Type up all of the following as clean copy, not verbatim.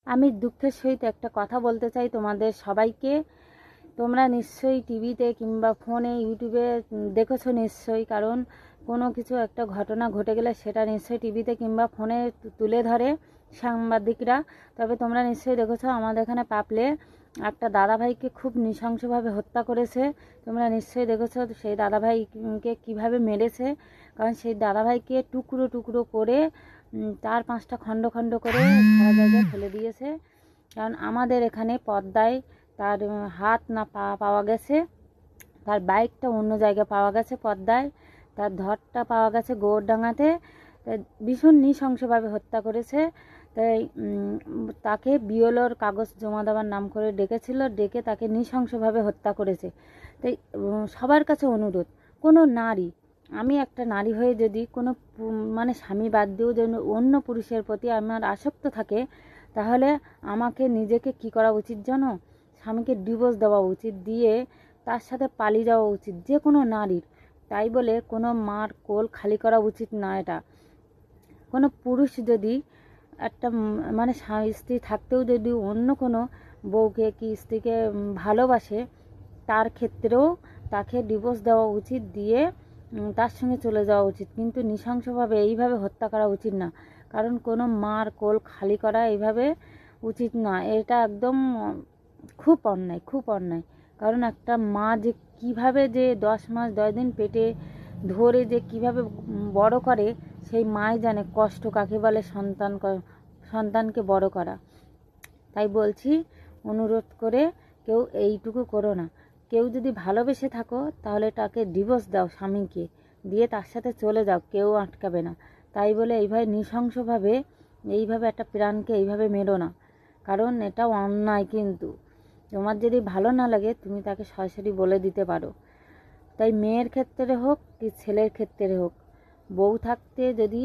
আমি দুঃখের সহিত একটা কথা বলতে চাই তোমাদের সবাইকে। তোমরা নিশ্চয়ই টিভিতে কিংবা ফোনে ইউটিউবে দেখেছো নিশ্চয়ই, কারণ কোনো কিছু একটা ঘটনা ঘটে গেলে সেটা নিশ্চয়ই টিভিতে কিংবা ফোনে তুলে ধরে সাংবাদিকরা। তবে তোমরা নিশ্চয়ই দেখেছো আমাদের এখানে পাপলে একটা দাদাভাইকে খুব নৃশংসভাবে হত্যা করেছে। তোমরা নিশ্চয়ই দেখেছো সেই দাদাভাইকে কিভাবে মেরেছে। কারণ সেই দাদাভাইকে টুকরো টুকরো করে 4-5টা খণ্ড খণ্ড করে সারা জায়গায় ফেলে দিয়েছে। কারণ আমাদের এখানে পদ্মায় তার হাত না পা পাওয়া গেছে, তার বাইকটা অন্য জায়গায় পাওয়া গেছে পদ্মায়, তার ধরটা পাওয়া গেছে গৌরডাঙ্গাতে। ভীষণ নৃশংসভাবে হত্যা করেছে। তাই তাকে বিওলোর কাগজ জমা দেওয়ার নাম করে ডেকেছিল, ডেকে তাকে নৃশংসভাবে হত্যা করেছে। তাই সবার কাছে অনুরোধ, কোনো নারী, আমি একটা নারী হয়ে যদি কোনো মানে স্বামী বাদ দিয়েও যদি অন্য পুরুষের প্রতি আমার আসক্ত থাকে, তাহলে আমাকে নিজেকে কি করা উচিত জানো? স্বামীকে ডিভোর্স দেওয়া উচিত, দিয়ে তার সাথে পালিয়ে যাওয়া উচিত যে কোনো নারীর। তাই বলে কোনো মার কোল খালি করা উচিত না। এটা কোনো পুরুষ যদি একটা মানে স্ত্রী থাকতেও যদি অন্য কোনো বউকে কি স্ত্রীকে ভালোবাসে, তার ক্ষেত্রেও তাকে ডিভোর্স দেওয়া উচিত, দিয়ে তার সঙ্গে চলে যাওয়া উচিত। কিন্তু নৃশংসভাবে এইভাবে হত্যা করা উচিত না। কারণ কোনো মার কোল খালি করা এইভাবে উচিত না। এটা একদম খুব অন্যায়, খুব অন্যায়। কারণ একটা মা যে কীভাবে যে 10 মাস 10 দিন পেটে ধরে যে কীভাবে বড় করে, সেই মাই জানে কষ্ট কাকে বলে সন্তানকে বড় করা। তাই বলছি, অনুরোধ করে কেউ এইটুকু করো না। কেউ যদি ভালোবেসে থাকো তাহলে তাকে ডিভোর্স দাও স্বামীকে, দিয়ে তার সাথে চলে যাও, কেউ আটকাবে না। তাই বলে এইভাবে নৃশংসভাবে এইভাবে একটা প্রাণকে এইভাবে মেরো না, কারণ এটা অন্যায়। কিন্তু তোমার যদি ভালো না লাগে তুমি তাকে সরাসরি বলে দিতে পারো। তাই মেয়ের ক্ষেত্রে হোক কি ছেলের ক্ষেত্রে হোক, বউ থাকতে যদি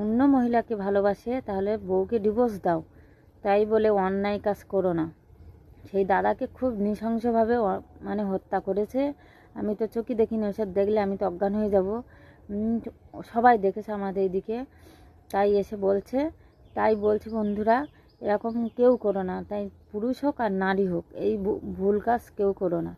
অন্য মহিলাকে ভালোবাসে তাহলে বউকে ডিভোর্স দাও। তাই বলে অন্যায় কাজ করো না। সেই দাদাকে খুব নৃশংসভাবে মানে হত্যা করেছে। আমি তো চোখে দেখিনি, ওসব দেখলে আমি তো অজ্ঞান হয়ে যাব। সবাই দেখেছে আমাদের এইদিকে, তাই এসে বলছে। তাই বলছি বন্ধুরা, এরকম কেউ করো না। তাই পুরুষ হোক আর নারী হোক, এই ভুল কাজ কেউ করো না।